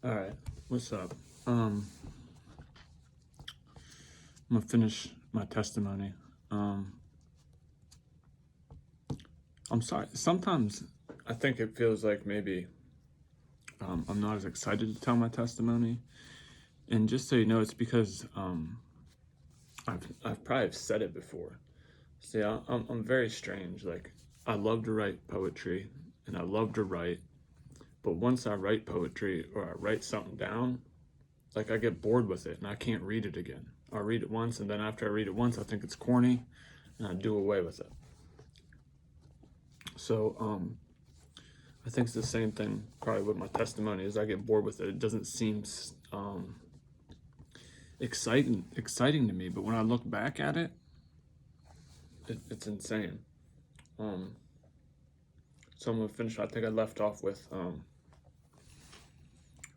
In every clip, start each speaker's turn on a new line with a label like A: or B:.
A: All right, what's up? I'm gonna finish my testimony. Um, I'm sorry. Sometimes I think it feels like maybe I'm not as excited to tell my testimony, and just so you know, it's because I've probably said it before. See, I'm very strange. Like I love to write poetry, and I love to write, but once I write poetry or I write something down, like I get bored with it and I can't read it again. I'll read it once, and then after I read it once, I think it's corny, and I do away with it. So I think it's the same thing probably with my testimony. Is I get bored with it. It doesn't seem exciting to me. But when I look back at it, it's insane. Um, so I'm gonna finish. I think I left off with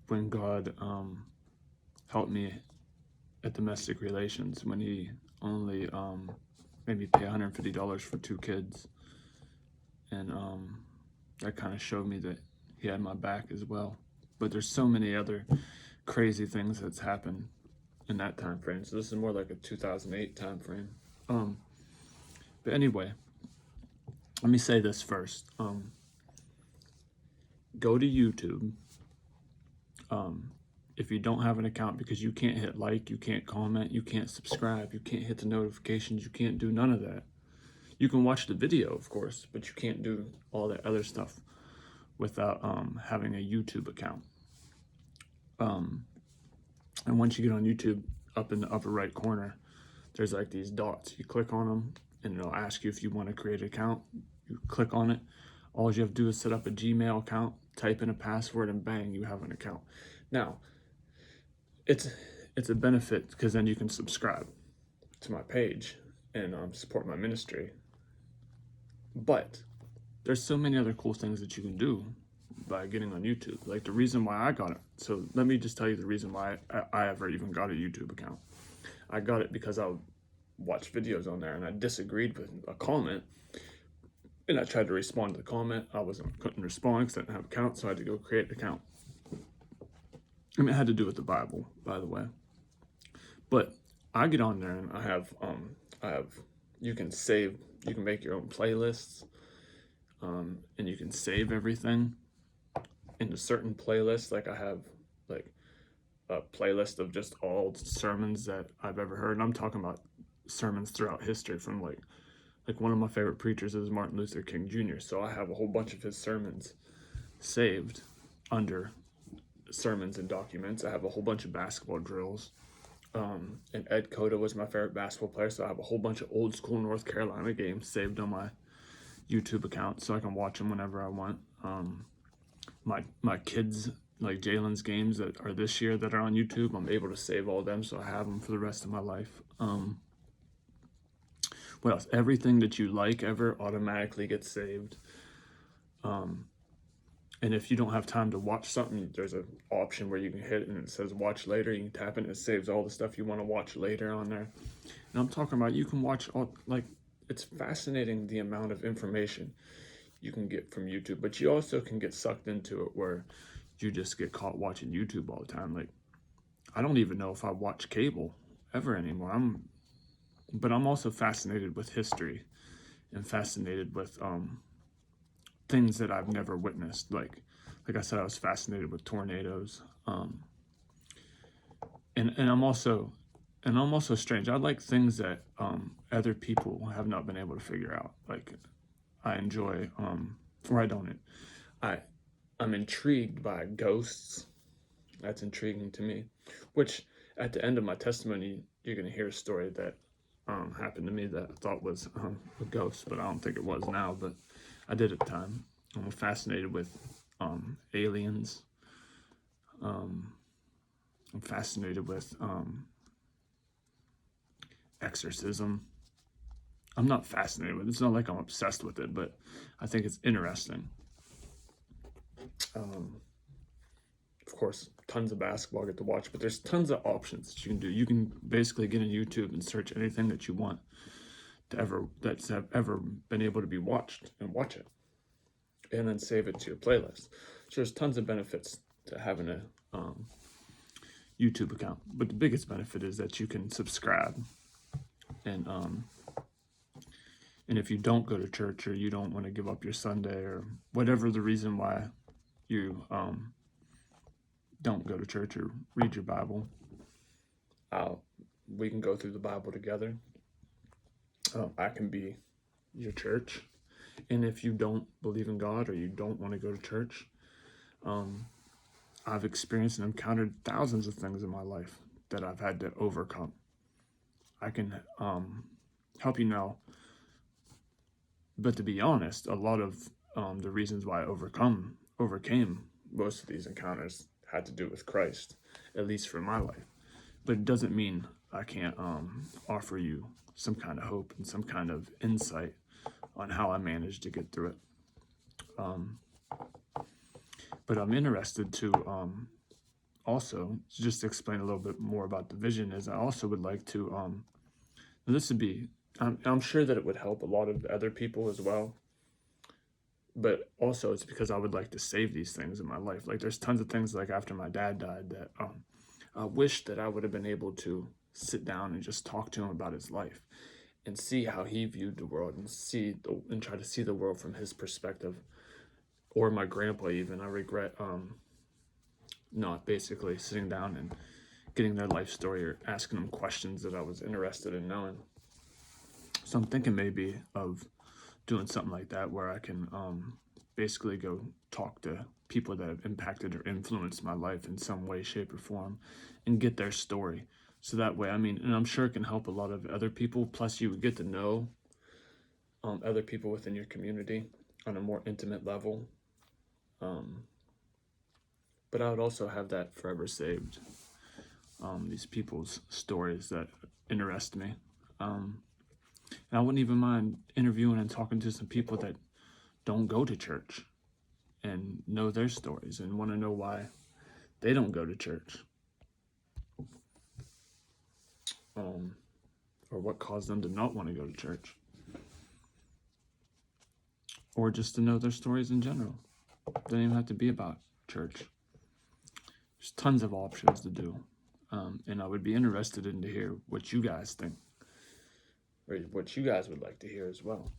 A: when God helped me at domestic relations when He only made me pay $150 for two kids, and that kind of showed me that He had my back as well. But there's so many other crazy things that's happened in that time frame. So this is more like a 2008 time frame. But anyway, let me say this first. Go to YouTube. If you don't have an account, because you can't hit like, you can't comment, you can't subscribe, you can't hit the notifications, you can't do none of that. You can watch the video, of course, but you can't do all that other stuff without having a YouTube account. And once you get on YouTube, up in the upper right corner, there's like these dots. You click on them, and it'll ask you if you want to create an account. You click on it. All you have to do is set up a Gmail account, type in a password, and bang, you have an account. Now, it's a benefit because then you can subscribe to my page and support my ministry. But there's so many other cool things that you can do by getting on YouTube. Like the reason why I got it. So let me just tell you the reason why I ever even got a YouTube account. I got it because I would watch videos on there and I disagreed with a comment, and I tried to respond to the comment. Couldn't respond because I didn't have an account, so I had to go create an account. I mean, it had to do with the Bible, by the way. But I get on there and I have you can save, you can make your own playlists, and you can save everything into certain playlists. Like I have like a playlist of just all sermons that I've ever heard, and I'm talking about sermons throughout history from like one of my favorite preachers is Martin Luther King Jr. So I have a whole bunch of his sermons saved under sermons and documents. I have a whole bunch of basketball drills. And Ed Cota was my favorite basketball player, so I have a whole bunch of old school North Carolina games saved on my YouTube account, so I can watch them whenever I want. My kids, like Jalen's games that are this year that are on YouTube, I'm able to save all of them, so I have them for the rest of my life. What else? Everything that you like ever automatically gets saved. And if you don't have time to watch something, there's an option where you can hit it and it says watch later. You can tap it and it saves all the stuff you want to watch later on there. And I'm talking about you can watch all, like, it's fascinating the amount of information you can get from YouTube, but you also can get sucked into it where you just get caught watching YouTube all the time. Like, I don't even know if I watch cable ever anymore. But I'm also fascinated with history and fascinated with things that I've never witnessed. Like I said, I was fascinated with tornadoes. And I'm also strange. I like things that other people have not been able to figure out. Like I enjoy, or I don't. I'm intrigued by ghosts. That's intriguing to me. Which at the end of my testimony, you're gonna hear a story that happened to me that I thought was a ghost, but I don't think it was now. But I did at the time. I'm fascinated with aliens. I'm fascinated with exorcism. I'm not fascinated with it. It's not like I'm obsessed with it, but I think it's interesting. Of course, tons of basketball I get to watch, but there's tons of options that you can do. You can basically get on YouTube and search anything that you want that's ever been able to be watched and watch it, and then save it to your playlist. So there's tons of benefits to having a YouTube account. But the biggest benefit is that you can subscribe, and if you don't go to church, or you don't want to give up your Sunday, or whatever the reason why you don't go to church or read your Bible, we can go through the Bible together. I can be your church. And if you don't believe in God, or you don't want to go to church, I've experienced and encountered thousands of things in my life that I've had to overcome. I can help you now. But to be honest, a lot of the reasons why I overcame most of these encounters had to do with Christ, at least for my life. But it doesn't mean I can't offer you some kind of hope and some kind of insight on how I managed to get through it. But I'm interested to also just explain a little bit more about the vision. Is I also would like to, this would be, I'm sure that it would help a lot of other people as well. But also it's because I would like to save these things in my life. Like there's tons of things like after my dad died that I wish that I would have been able to sit down and just talk to him about his life and see how he viewed the world, and try to see the world from his perspective. Or my grandpa even. I regret not basically sitting down and getting their life story or asking them questions that I was interested in knowing. So I'm thinking maybe of doing something like that, where I can basically go talk to people that have impacted or influenced my life in some way, shape, or form, and get their story. So that way, and I'm sure it can help a lot of other people. Plus, you would get to know other people within your community on a more intimate level. But I would also have that forever saved. These people's stories that interest me. And I wouldn't even mind interviewing and talking to some people that don't go to church and know their stories and want to know why they don't go to church. Or what caused them to not want to go to church. Or just to know their stories in general. It doesn't even have to be about church. There's tons of options to do. And I would be interested in to hear what you guys think, or what you guys would like to hear as well.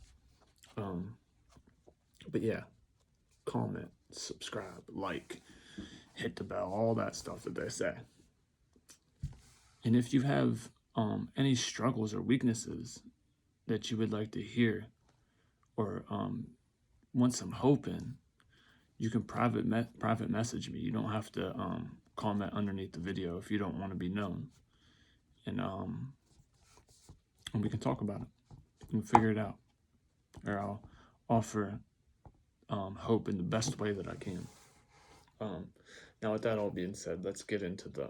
A: But yeah, comment, subscribe, like, hit the bell, all that stuff that they say. And if you have any struggles or weaknesses that you would like to hear, or want some hope in, you can private message me. You don't have to comment underneath the video if you don't want to be known. And we can talk about it and figure it out. Or I'll offer hope in the best way that I can. Now, with that all being said, let's get into the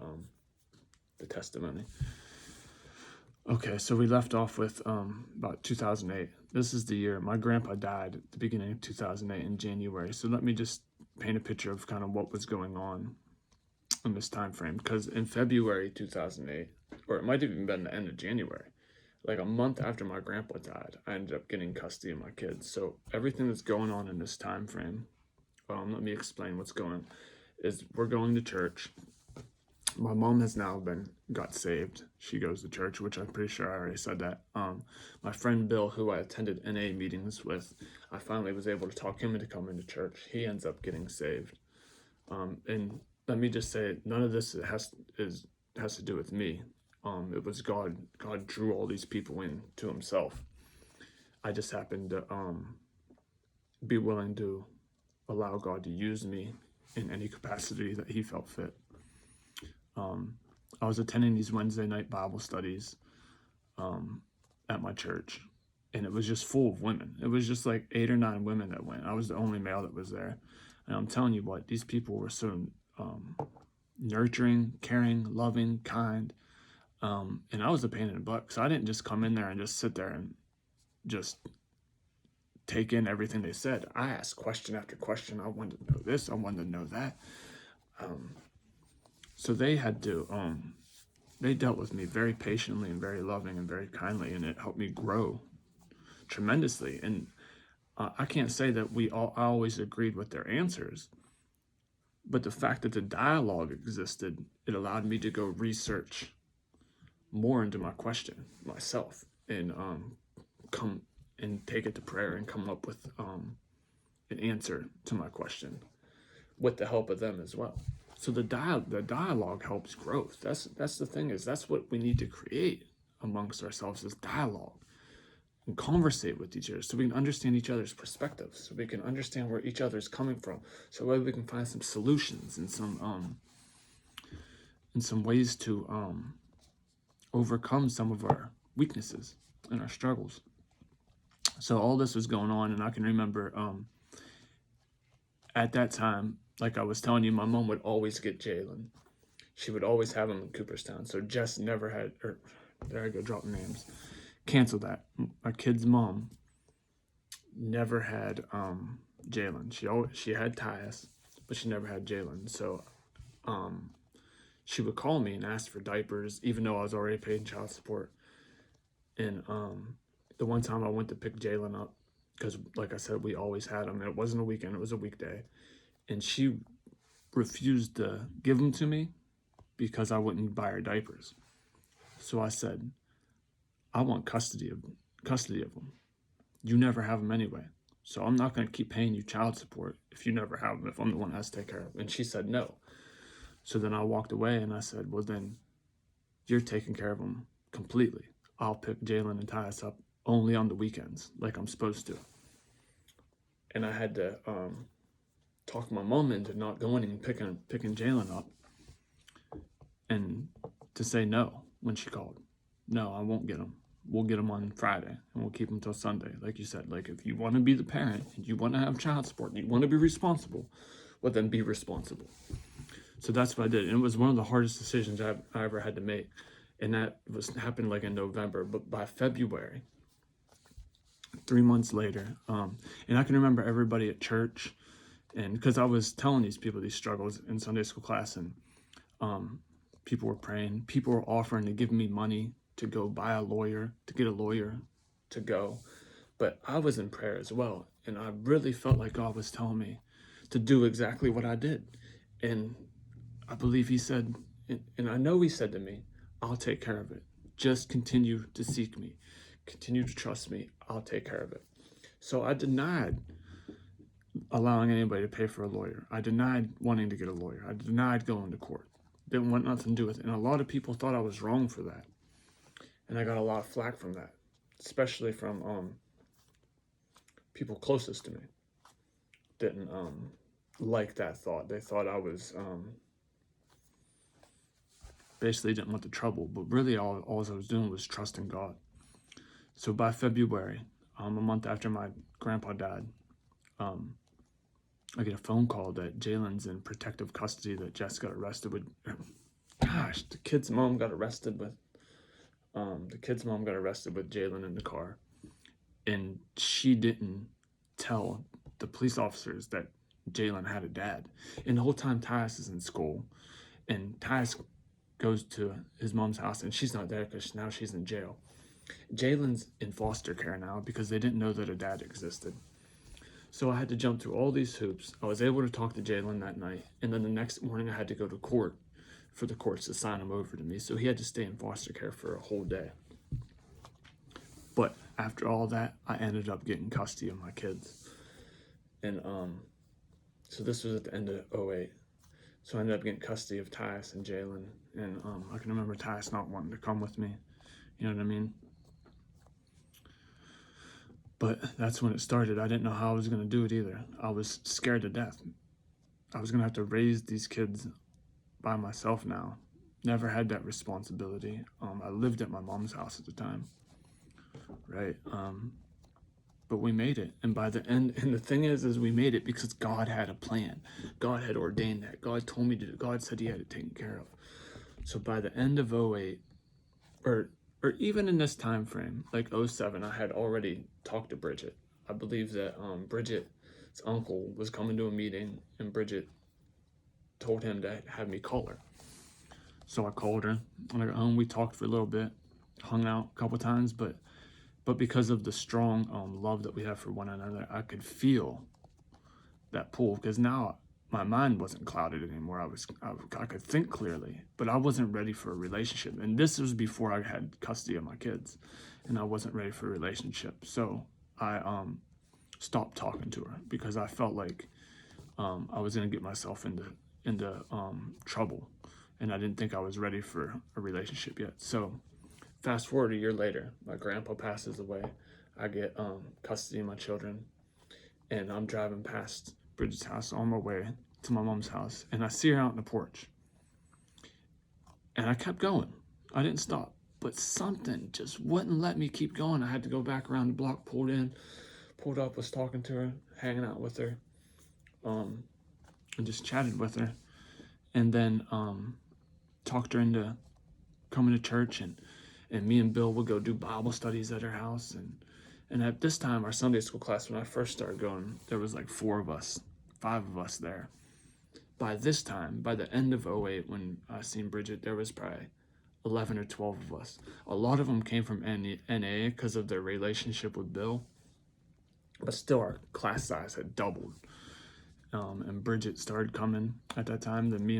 A: testimony. Okay, so we left off with about 2008. This is the year my grandpa died at the beginning of 2008 in January. So let me just paint a picture of kind of what was going on in this time frame. Because in February 2008, or it might have even been the end of January, like a month after my grandpa died, I ended up getting custody of my kids. So everything that's going on in this time frame, let me explain what's going on. Is we're going to church. My mom has now got saved. She goes to church, which I'm pretty sure I already said that. My friend Bill, who I attended NA meetings with, I finally was able to talk him into coming to church. He ends up getting saved. And let me just say, none of this has to do with me. It was God. God drew all these people in to himself. I just happened to be willing to allow God to use me in any capacity that he felt fit. I was attending these Wednesday night Bible studies at my church, and it was just full of women. It was just like 8 or 9 women that went. I was the only male that was there. And I'm telling you what, these people were so nurturing, caring, loving, kind. And I was a pain in the butt, because I didn't just come in there and just sit there and just take in everything they said. I asked question after question. I wanted to know this. I wanted to know that. So they had to, they dealt with me very patiently and very loving and very kindly, and it helped me grow tremendously. And I can't say that I always agreed with their answers, But the fact that the dialogue existed, it allowed me to go research more into my question myself, and come and take it to prayer and come up with an answer to my question with the help of them as well. So the dialogue helps growth. That's the thing, is that's what we need to create amongst ourselves, is dialogue, and conversate with each other, so we can understand each other's perspectives, so we can understand where each other's coming from, so maybe we can find some solutions and some ways to overcome some of our weaknesses and our struggles. So all this was going on, and I can remember at that time, like I was telling you, my mom would always get Jalen. She would always have him in Cooperstown. So Jess never had, or there I go, dropping names. Cancel that. My kid's mom never had Jalen. She had Tyus, but she never had Jalen. So she would call me and ask for diapers, even though I was already paying child support. And the one time I went to pick Jalen up, because like I said, we always had him. It wasn't a weekend, it was a weekday. And she refused to give him to me because I wouldn't buy her diapers. So I said, I want custody of them. You never have them anyway. So I'm not going to keep paying you child support if you never have them, if I'm the one that has to take care of them. And she said no. So then I walked away and I said, well, then you're taking care of them completely. I'll pick Jalen and Tyus up only on the weekends, like I'm supposed to. And I had to talk my mom into not going and picking Jalen up, and to say no when she called. No, I won't get him. We'll get him on Friday, and we'll keep him till Sunday. Like you said, like if you want to be the parent and you want to have child support and you want to be responsible, well, then be responsible. So that's what I did. And it was one of the hardest decisions I ever had to make. And that happened like in November. But by February, 3 months later, and I can remember everybody at church, and because I was telling these people these struggles in Sunday school class, and people were praying. People were offering to give me money to go buy a lawyer, to get a lawyer to go. But I was in prayer as well. And I really felt like God was telling me to do exactly what I did. And I believe he said, and I know he said to me, I'll take care of it. Just continue to seek me. Continue to trust me. I'll take care of it. So I denied allowing anybody to pay for a lawyer. I denied wanting to get a lawyer. I denied going to court. Didn't want nothing to do with it. And a lot of people thought I was wrong for that. And I got a lot of flack from that, especially from people closest to me. Didn't like that thought. They thought I was basically didn't want the trouble. But really all I was doing was trusting God. So by February, a month after my grandpa died, I get a phone call that Jalen's in protective custody, that Jess got arrested with. Gosh, the kid's mom got arrested with Jalen in the car. And she didn't tell the police officers that Jalen had a dad. And the whole time Tyus is in school, and Tyus goes to his mom's house, and she's not there because now she's in jail. Jalen's in foster care now because they didn't know that a dad existed. So I had to jump through all these hoops. I was able to talk to Jalen that night, and then the next morning I had to go to court for the courts to sign him over to me. So he had to stay in foster care for a whole day. But after all that, I ended up getting custody of my kids. And so this was at the end of 2008. So I ended up getting custody of Tyus and Jalen. And I can remember Tyus not wanting to come with me. You know what I mean? But that's when it started. I didn't know how I was going to do it either. I was scared to death. I was going to have to raise these kids by myself now. Never had that responsibility. I lived at my mom's house at the time. Right? But we made it. And by the end, and the thing is we made it because God had a plan. God had ordained that. God told me to do. God said he had it taken care of. So by the end of 2008, or even in this time frame, like 2007, I had already talked to Bridget. I believe that Bridget's uncle was coming to a meeting, and Bridget told him to have me call her. So I called her. When I got home, we talked for a little bit, hung out a couple times, but because of the strong love that we have for one another, I could feel that pull, because now my mind wasn't clouded anymore. I could think clearly, but I wasn't ready for a relationship. And this was before I had custody of my kids, and I wasn't ready for a relationship. So I stopped talking to her because I felt like I was gonna get myself into trouble, and I didn't think I was ready for a relationship yet. So fast forward a year later, my grandpa passes away. I get custody of my children, and I'm driving past Bridget's house on my way to my mom's house, and I see her out on the porch. And I kept going. I didn't stop, but something just wouldn't let me keep going. I had to go back around the block, pulled up, was talking to her, hanging out with her, and just chatted with her, and then talked her into coming to church, and me and Bill would go do Bible studies at her house, and at this time, our Sunday school class, when I first started going, there was like 5 of us there. By this time, by the end of '08, when I seen Bridget, there was probably 11 or 12 of us. A lot of them came from NA because of their relationship with Bill, but still our class size had doubled. And Bridget started coming at that time. Then me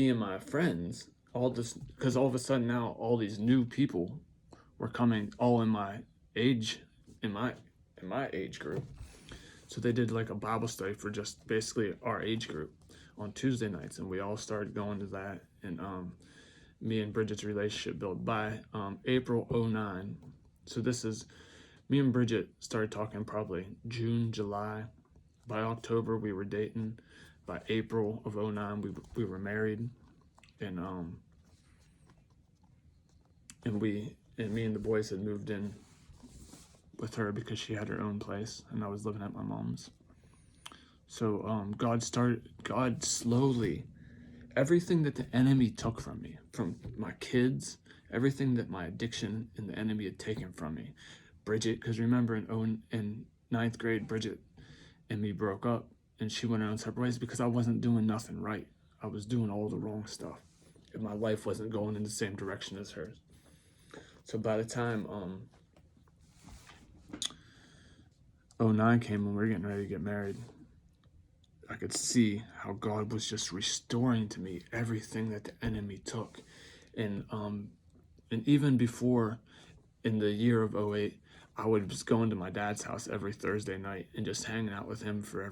A: and my friends, because all of a sudden now all these new people were coming, all in my age group. So they did like a Bible study for just basically our age group on Tuesday nights, and we all started going to that. And me and Bridget's relationship built by April '09. So this is me and Bridget started talking probably June, July. By October we were dating. By April of '09 we were married, and me and the boys had moved in with her because she had her own place and I was living at my mom's. So God slowly, everything that the enemy took from me, from my kids, everything that my addiction and the enemy had taken from me. Bridget, because remember in 9th grade, Bridget and me broke up, and she went her own separate ways because I wasn't doing nothing right. I was doing all the wrong stuff, and my life wasn't going in the same direction as hers. So by the time '09 came, when we were getting ready to get married, I could see how God was just restoring to me everything that the enemy took. And even before, in the year of '08, I would just go into my dad's house every Thursday night and just hang out with him for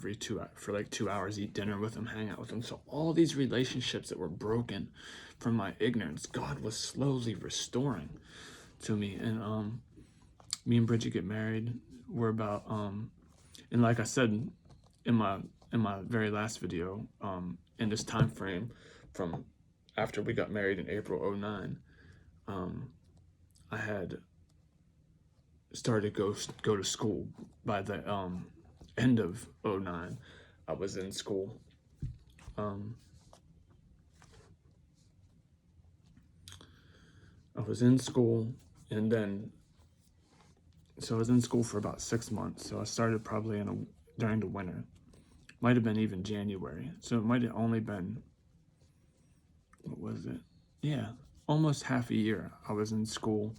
A: like 2 hours, eat dinner with him, hang out with him. So all these relationships that were broken from my ignorance, God was slowly restoring to me. And me and Bridget get married. We're about and like I said in my very last video, in this time frame from after we got married in April '09, I had started to go to school. By the end of '09, I was in school. I was in school, and then so I was in school for about 6 months. So I started probably during the winter. Might have been even January. So it might have only been, what was it? Yeah, almost half a year I was in school,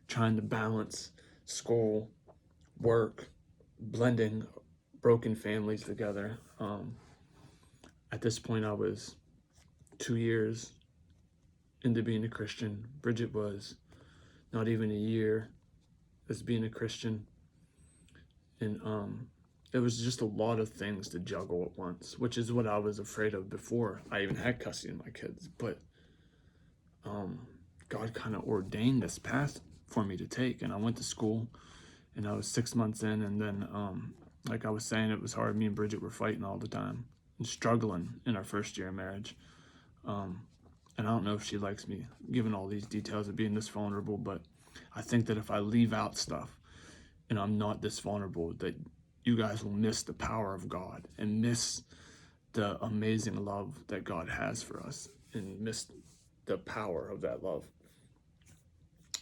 A: trying to balance school, work, blending broken families together. At this point, I was 2 years into being a Christian. Bridget was not even a year as being a Christian. And it was just a lot of things to juggle at once, which is what I was afraid of before I even had custody of my kids. But God kind of ordained this path for me to take, and I went to school, and I was 6 months in, and then like I was saying, it was hard. Me and Bridget were fighting all the time and struggling in our first year of marriage. And I don't know if she likes me giving all these details of being this vulnerable, but I think that if I leave out stuff and I'm not this vulnerable, that you guys will miss the power of God and miss the amazing love that God has for us and miss the power of that love.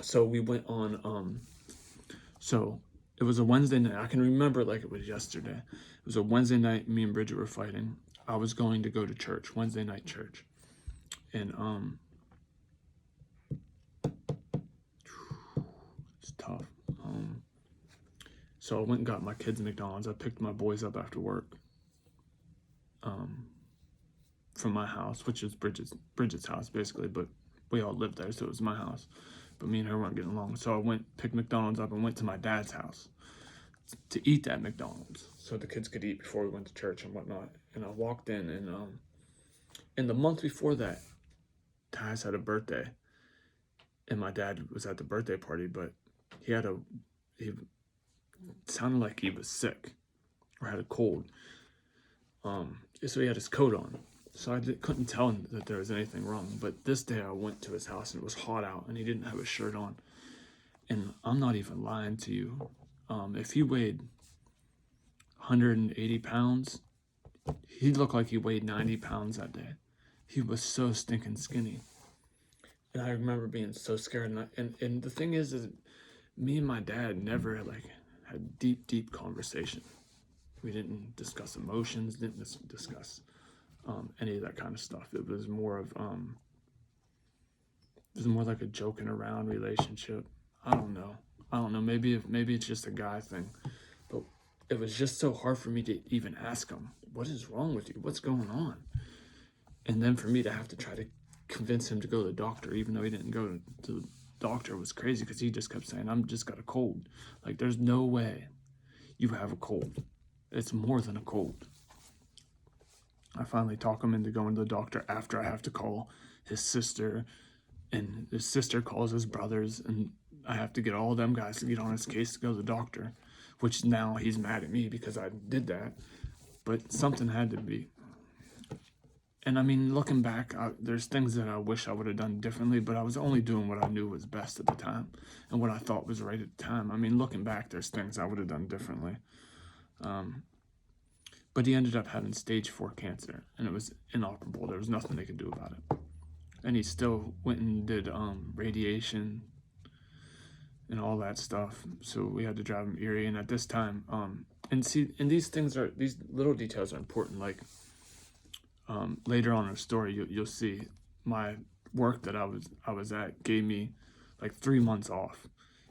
A: So we went on, so it was a Wednesday night. I can remember it like it was yesterday. It was a Wednesday night, me and Bridget were fighting. I was going to go to church, Wednesday night church. And it's tough. So I went and got my kids McDonald's. I picked my boys up after work, from my house, which is Bridget's house basically, but we all lived there, so it was my house. But me and her weren't getting along, so I picked McDonald's up and went to my dad's house to eat at McDonald's, so the kids could eat before we went to church and whatnot. And I walked in the month before that, Taz had a birthday, and my dad was at the birthday party, but he sounded like he was sick or had a cold. So he had his coat on. So I couldn't tell him that there was anything wrong. But this day I went to his house and it was hot out and he didn't have a shirt on. And I'm not even lying to you. If he weighed 180 pounds, he looked like he weighed 90 pounds that day. He was so stinking skinny. And I remember being so scared. And the thing is me and my dad never had deep conversation. We didn't discuss emotions, didn't discuss any of that kind of stuff. It was more like a joking around relationship. I don't know. Maybe it's just a guy thing, but it was just so hard for me to even ask him, "What is wrong with you? What's going on?" And then for me to have to try to convince him to go to the doctor, even though he didn't go to the doctor, was crazy because he just kept saying, "I'm just got a cold." Like, there's no way you have a cold. It's more than a cold. I finally talk him into going to the doctor after I have to call his sister, and his sister calls his brothers, and I have to get all them guys to get on his case to go to the doctor, which now he's mad at me because I did that, but something had to be. And I mean, looking back, there's things that I wish I would have done differently, but I was only doing what I knew was best at the time and what I thought was right at the time. I mean, looking back, there's things I would have done differently. But he ended up having stage 4 cancer, and it was inoperable. There was nothing they could do about it. And he still went and did radiation and all that stuff. So we had to drive him Erie. And at this time, and these little details are important. Like later on in the story, you'll see my work that I was at gave me like 3 months off.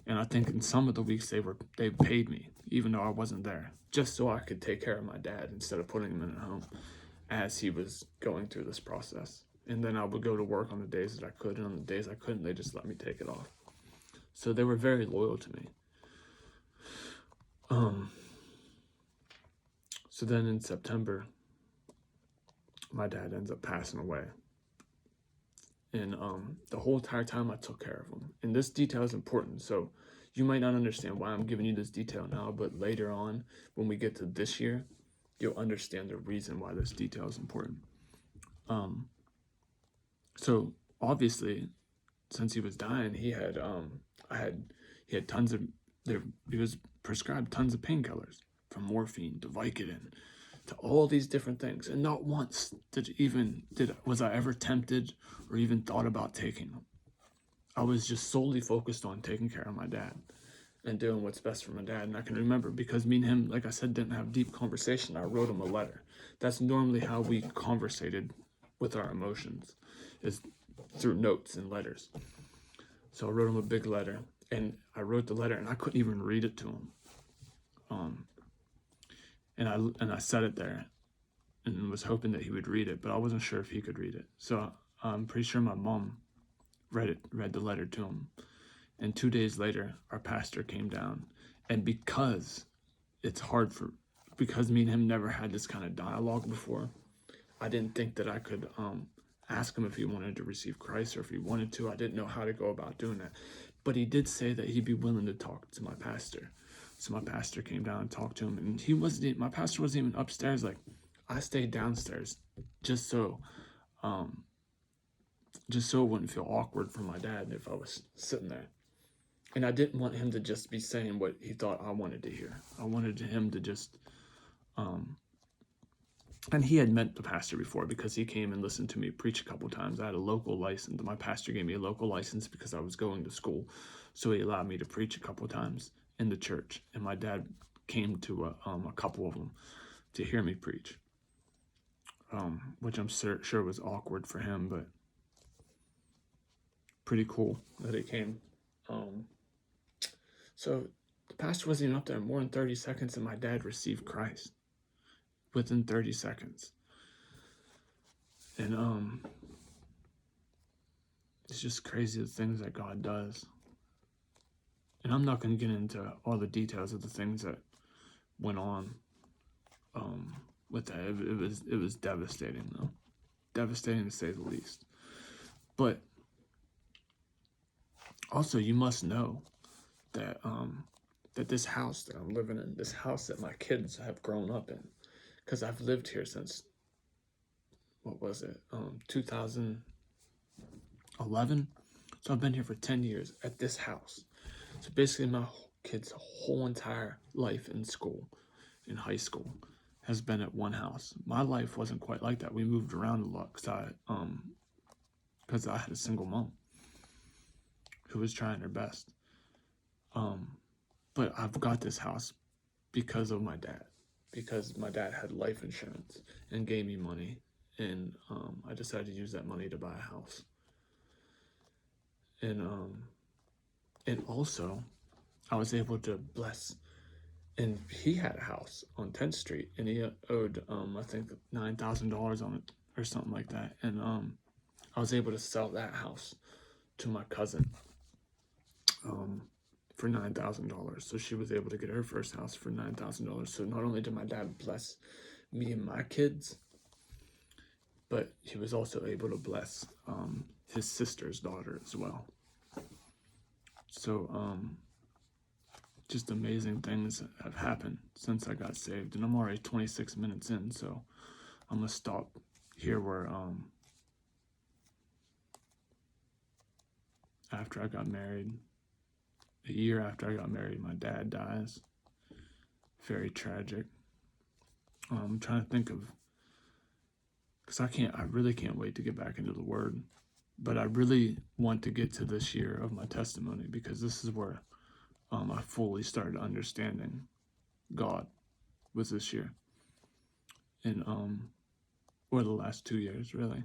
A: And I think in some of the weeks they paid me, even though I wasn't there, just so I could take care of my dad instead of putting him in a home as he was going through this process. And then I would go to work on the days that I could, and on the days I couldn't, they just let me take it off. So they were very loyal to me. So then in September, my dad ends up passing away. And the whole entire time I took care of him. And this detail is important. So you might not understand why I'm giving you this detail now, but later on, when we get to this year, you'll understand the reason why this detail is important. So obviously, since he was dying, he had he was prescribed tons of painkillers, from morphine to Vicodin to all these different things, and not once was I ever tempted or even thought about taking them. I was just solely focused on taking care of my dad and doing what's best for my dad. And I can remember, because me and him, like I said, didn't have deep conversation, I wrote him a letter. That's normally how we conversated with our emotions, is through notes and letters. So I wrote him a big letter, and I wrote the letter, and I couldn't even read it to him. And I said it there, and was hoping that he would read it, but I wasn't sure if he could read it. So I'm pretty sure my mom read the letter to him. And 2 days later, our pastor came down, and because me and him never had this kind of dialogue before, I didn't think that I could ask him if he wanted to receive Christ, or if he wanted to. I didn't know how to go about doing that. But he did say that he'd be willing to talk to my pastor. So my pastor came down and talked to him, and my pastor wasn't even upstairs. Like, I stayed downstairs just so it wouldn't feel awkward for my dad if I was sitting there. And I didn't want him to just be saying what he thought I wanted to hear. I wanted him to just and he had met the pastor before, because he came and listened to me preach a couple times. I had a local license. My pastor gave me a local license because I was going to school. So he allowed me to preach a couple times in the church. And my dad came to a couple of them to hear me preach, which I'm sure was awkward for him, but pretty cool that he came. So the pastor wasn't even up there more than 30 seconds, and my dad received Christ within 30 seconds. And it's just crazy the things that God does. And I'm not going to get into all the details of the things that went on with that. It was devastating, though. Devastating to say the least. But also, you must know that that this house that I'm living in, this house that my kids have grown up in, because I've lived here since, what was it, 2011? So I've been here for 10 years at this house. So basically my kids' whole entire life in school, in high school, has been at one house. My life wasn't quite like that. We moved around a lot because I had a single mom who was trying her best. But I've got this house because of my dad, because my dad had life insurance and gave me money, and I decided to use that money to buy a house. And also I was able to bless, and he had a house on 10th Street, and he owed I think $9,000 on it or something like that, and I was able to sell that house to my cousin for $9,000. So she was able to get her first house for $9,000. So not only did my dad bless me and my kids, but he was also able to bless his sister's daughter as well. So just amazing things have happened since I got saved, and I'm already 26 minutes in, so I'm gonna stop here where after I got married, a year after I got married, my dad dies. Very tragic. I'm trying to think of, because I really can't wait to get back into the Word, but I really want to get to this year of my testimony, because this is where I fully started understanding God, was this year, and or the last 2 years, really.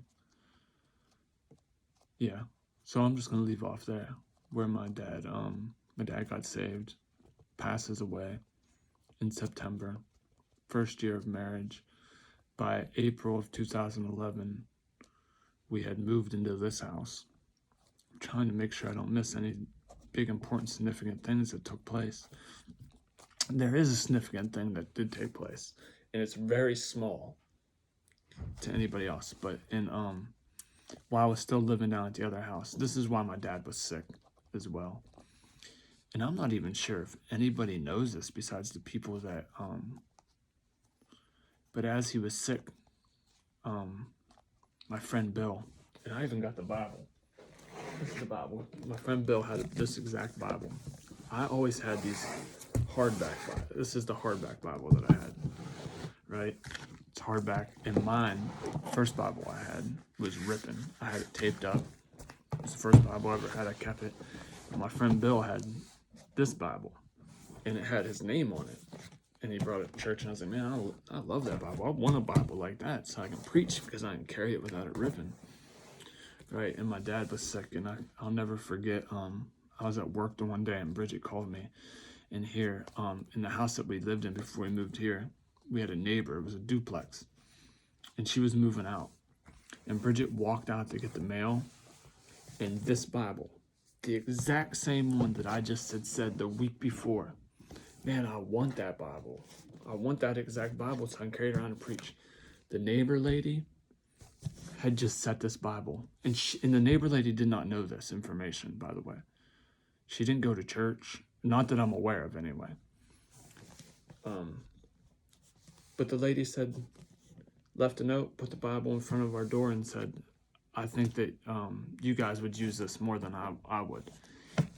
A: Yeah, so I'm just gonna leave off there, where my dad got saved, passes away in September, first year of marriage. By April of 2011, we had moved into this house. I'm trying to make sure I don't miss any big, important, significant things that took place. There is a significant thing that did take place, and it's very small to anybody else. But while I was still living down at the other house, this is why my dad was sick as well. And I'm not even sure if anybody knows this besides the people that but as he was sick, my friend Bill, and I even got the Bible. This is the Bible. My friend Bill had this exact Bible. I always had these hardback Bibles. This is the hardback Bible that I had, right? It's hardback. And mine, first Bible I had, was ripping. I had it taped up. It was the first Bible I ever had. I kept it. And my friend Bill had this Bible, and it had his name on it. And he brought it to church, and I was like, man, I love that Bible. I want a Bible like that so I can preach, because I can carry it without it ripping. Right, and my dad was sick, and I'll never forget, I was at work the one day, and Bridget called me, and here, in the house that we lived in before we moved here, we had a neighbor. It was a duplex, and she was moving out, and Bridget walked out to get the mail, and this Bible, the exact same one that I just had said the week before, man, I want that Bible. I want that exact Bible so I can carry it around and preach. The neighbor lady had just set this Bible, and the neighbor lady did not know this information, by the way. She didn't go to church, not that I'm aware of anyway. But the lady said, left a note, put the Bible in front of our door, and said, I think that you guys would use this more than I would.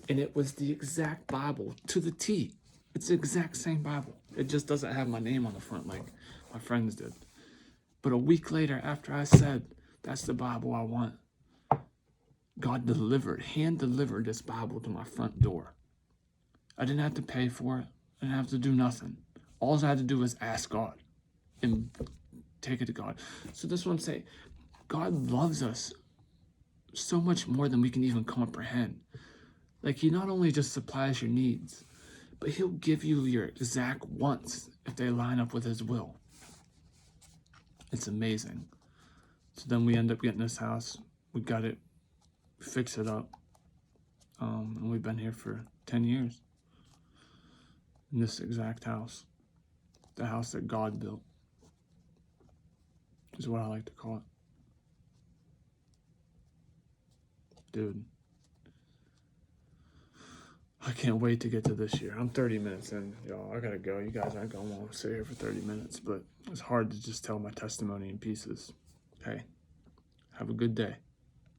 A: And it was the exact Bible to the T. It's the exact same Bible. It just doesn't have my name on the front like my friends did. But a week later, after I said, that's the Bible I want, God hand delivered this Bible to my front door. I didn't have to pay for it. I didn't have to do nothing. All I had to do was ask God and take it to God. So that's what I'm saying. God loves us so much more than we can even comprehend. Like, he not only just supplies your needs, but he'll give you your exact wants if they line up with his will. It's amazing. So then we end up getting this house. We got it, fix it up. And we've been here for 10 years in this exact house. The house that God built is what I like to call it. Dude, I can't wait to get to this year. I'm 30 minutes in, y'all. I gotta go. You guys aren't gonna want to sit here for 30 minutes, but it's hard to just tell my testimony in pieces. Hey, have a good day.